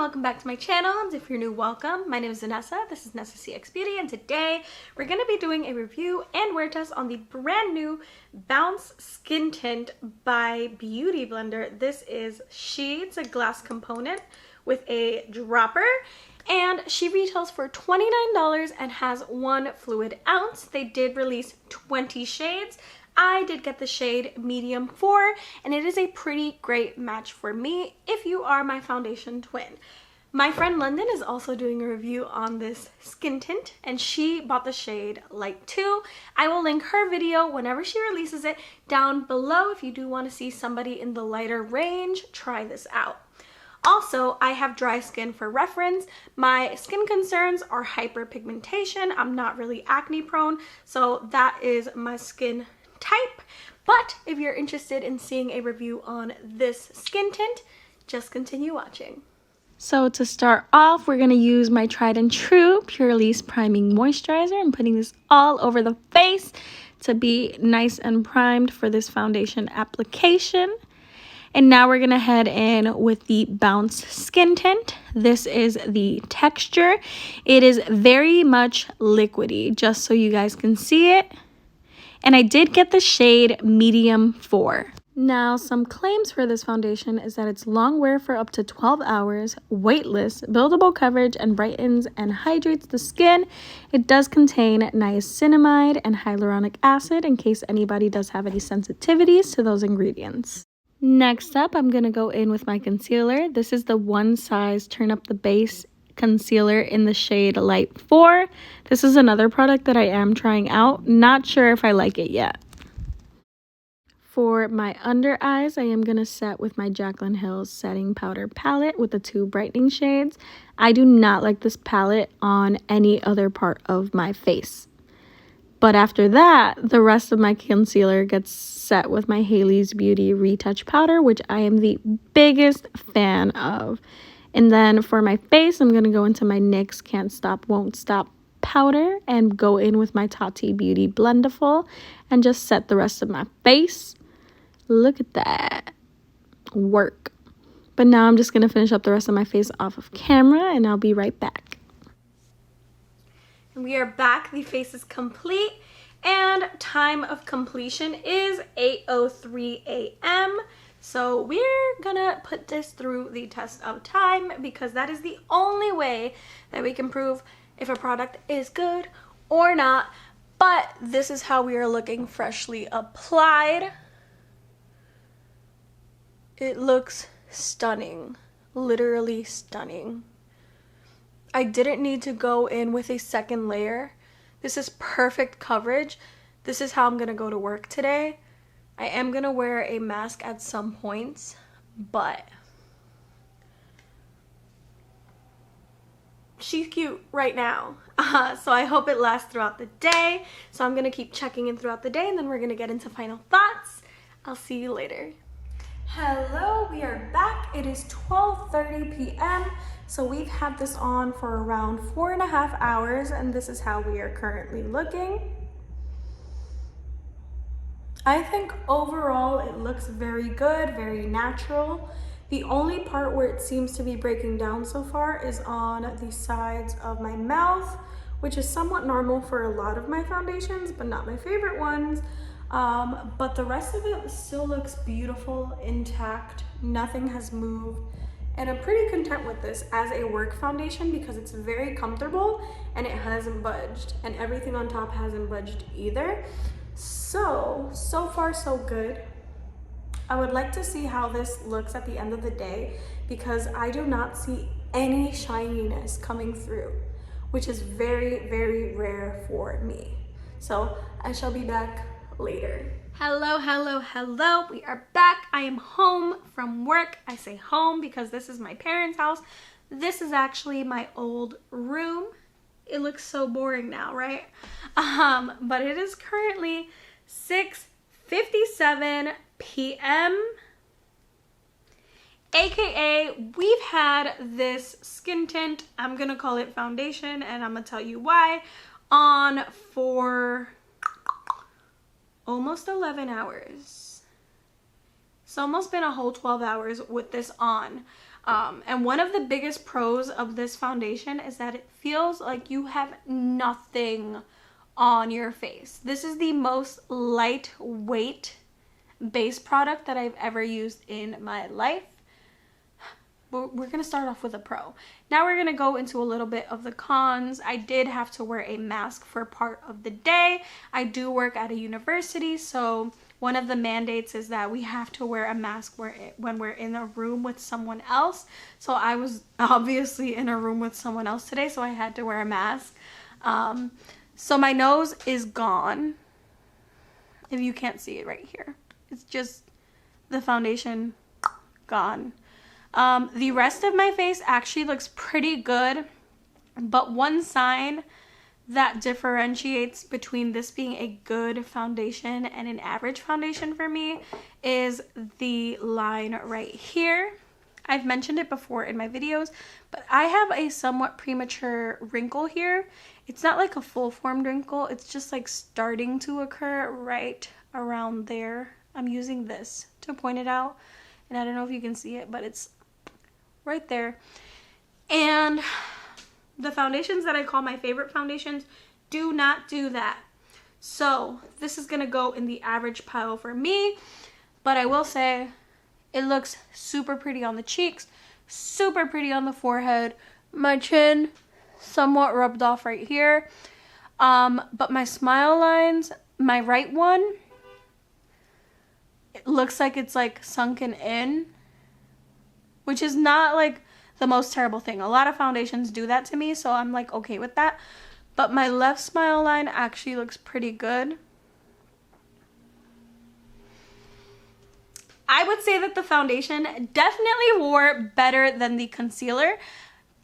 welcome back to my channel. And if you're new, welcome. My name is Vanessa. This is Nessa CX Beauty, and today we're going to be doing a review and wear test on the brand new Bounce Skin Tint by Beauty Blender. This is Shades, a glass component with a dropper, and she retails for $29 and has 1 fluid ounce. They did release 20 shades. I did get the shade medium 4, and it is a pretty great match for me if you are my foundation twin. My friend Lundyn is also doing a review on this skin tint, and she bought the shade light 2. I will link her video whenever she releases it down below if you do want to see somebody in the lighter range try this out. Also, I have dry skin for reference. My skin concerns are hyperpigmentation. I'm not really acne prone, so that is my skin type. But if you're interested in seeing a review on this skin tint, just continue watching. So to start off, we're going to use my tried and true Purlisse priming moisturizer. I'm putting this all over the face to be nice and primed for this foundation application. And now we're going to head in with the Bounce Skin Tint. This is the texture. It is very much liquidy, just so you guys can see it. And I did get the shade medium 4. Now, some claims for this foundation is that it's long wear for up to 12 hours, weightless, buildable coverage, and brightens and hydrates the skin. It does contain niacinamide and hyaluronic acid in case anybody does have any sensitivities to those ingredients. Next up, I'm going to go in with my concealer. This is the One Size Turn Up the Base concealer in the shade light 4. This is another product that I am trying out. Not sure if I like it yet. For my under eyes, I am going to set with my Jaclyn Hill's setting powder palette with the 2 brightening shades. I do not like this palette on any other part of my face. But after that, the rest of my concealer gets set with my Hailey's Beauty Retouch powder, which I am the biggest fan of. And then for my face, I'm going to go into my NYX Can't Stop Won't Stop powder and go in with my Tati Beauty Blendiful and just set the rest of my face. Look at that. Work. But now I'm just going to finish up the rest of my face off of camera, and I'll be right back. And we are back. The face is complete, and time of completion is 8:03 a.m. So we're gonna put this through the test of time because that is the only way that we can prove if a product is good or not. But this is how we are looking freshly applied. It looks stunning, literally stunning. I didn't need to go in with a second layer. This is perfect coverage. This is how I'm gonna go to work today. I am going to wear a mask at some points, but she's cute right now. So I hope it lasts throughout the day. So I'm going to keep checking in throughout the day, and then we're going to get into final thoughts. I'll see you later. Hello, we are back. It is 12:30 p.m. So we've had this on for around 4.5 hours, and this is how we are currently looking. I think overall it looks very good, very natural. The only part where it seems to be breaking down so far is on the sides of my mouth, which is somewhat normal for a lot of my foundations, but not my favorite ones. But the rest of it still looks beautiful, intact. Nothing has moved. And I'm pretty content with this as a work foundation because it's very comfortable and it hasn't budged. And everything on top hasn't budged either. So far so good. I would like to see how this looks at the end of the day because I do not see any shininess coming through, which is very, very rare for me. So I shall be back later. Hello, hello, hello. We are back. I am home from work. I say home because this is my parents' house. This is actually my old room. It looks so boring now, right? But it is currently 6:57 p.m. AKA we've had this skin tint, I'm gonna call it foundation, and I'm gonna tell you why, on for almost 11 hours. It's almost been a whole 12 hours with this on. And one of the biggest pros of this foundation is that it feels like you have nothing on your face. This is the most lightweight base product that I've ever used in my life. We're gonna start off with a pro. Now we're gonna go into a little bit of the cons. I did have to wear a mask for part of the day. I do work at a university, so one of the mandates is that we have to wear a mask when we're in a room with someone else. So I was obviously in a room with someone else today, so I had to wear a mask. So my nose is gone. If you can't see it right here, it's just the foundation gone. The rest of my face actually looks pretty good, but one sign that differentiates between this being a good foundation and an average foundation for me is the line right here. I've mentioned it before in my videos, but I have a somewhat premature wrinkle here. It's not like a full-formed wrinkle, it's just like starting to occur right around there. I'm using this to point it out, and I don't know if you can see it, but it's right there. And the foundations that I call my favorite foundations do not do that. So this is gonna go in the average pile for me, but I will say it looks super pretty on the cheeks, super pretty on the forehead, my chin somewhat rubbed off right here, but my smile lines, my right one, it looks like it's like sunken in, which is not like the most terrible thing. A lot of foundations do that to me, so I'm like okay with that. But my left smile line actually looks pretty good. I would say that the foundation definitely wore better than the concealer.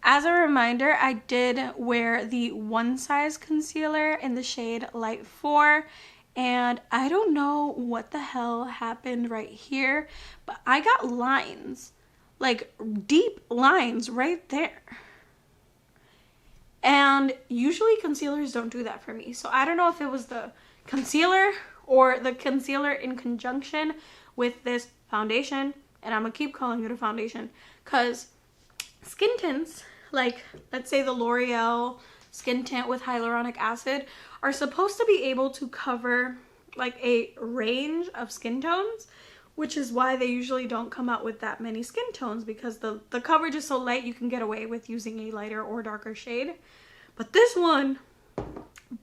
As a reminder, I did wear the One Size concealer in the shade Light 4. And I don't know what the hell happened right here, but I got lines. Like deep lines right there. And usually concealers don't do that for me. So I don't know if it was the concealer or the concealer in conjunction with this foundation. And I'm gonna keep calling it a foundation because skin tints, like let's say the L'Oreal skin tint with hyaluronic acid, are supposed to be able to cover like a range of skin tones, which is why they usually don't come out with that many skin tones, because the coverage is so light you can get away with using a lighter or darker shade. But this one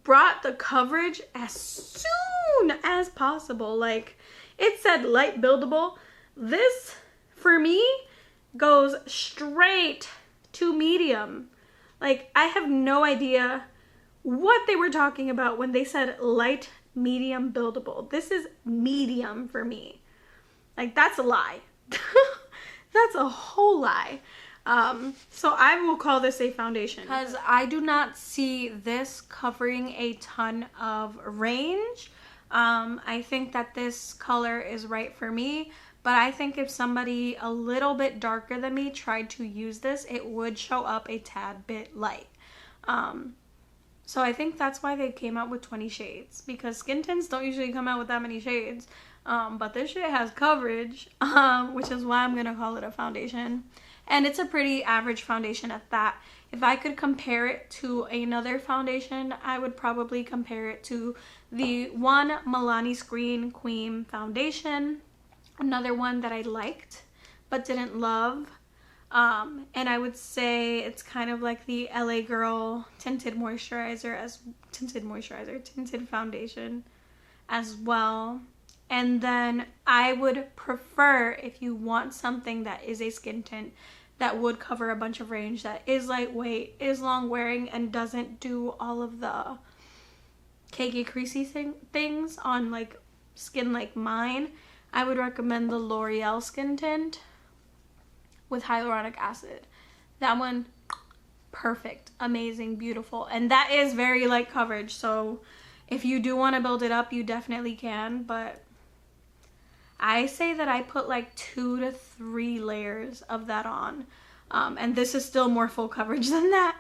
brought the coverage as soon as possible. Like it said light buildable. This for me goes straight to medium. Like I have no idea what they were talking about when they said light, medium, buildable. This is medium for me. Like that's a lie. That's a whole lie. So I will call this a foundation because I do not see this covering a ton of range. I think that this color is right for me, but I think if somebody a little bit darker than me tried to use this, it would show up a tad bit light. So I think that's why they came out with 20 shades, because skin tints don't usually come out with that many shades. But this shit has coverage, which is why I'm gonna call it a foundation. And it's a pretty average foundation at that. If I could compare it to another foundation, I would probably compare it to the one Milani Screen Queen foundation. Another one that I liked but didn't love. And I would say it's kind of like the LA Girl tinted foundation as well. And then I would prefer, if you want something that is a skin tint that would cover a bunch of range, that is lightweight, is long wearing, and doesn't do all of the cakey creasy things on like skin like mine, I would recommend the L'Oreal skin tint with hyaluronic acid. That one, perfect, amazing, beautiful. And that is very light coverage, so if you do want to build it up, you definitely can, but I say that I put like 2 to 3 layers of that on. And this is still more full coverage than that.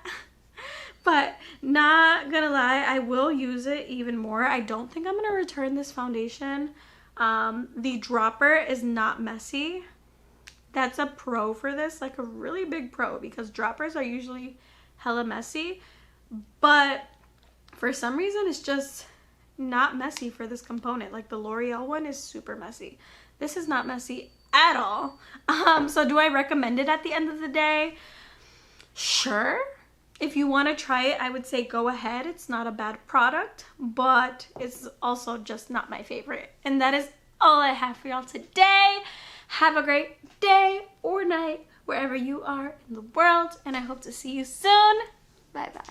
But not gonna lie, I will use it even more. I don't think I'm gonna return this foundation. The dropper is not messy. That's a pro for this, like a really big pro, because droppers are usually hella messy, but for some reason it's just not messy for this component. Like the L'Oreal one is super messy. This is not messy at all. So do I recommend it at the end of the day? Sure. If you want to try it, I would say go ahead. It's not a bad product, but it's also just not my favorite. And that is all I have for y'all today. Have a great day or night wherever you are in the world, and I hope to see you soon. Bye bye.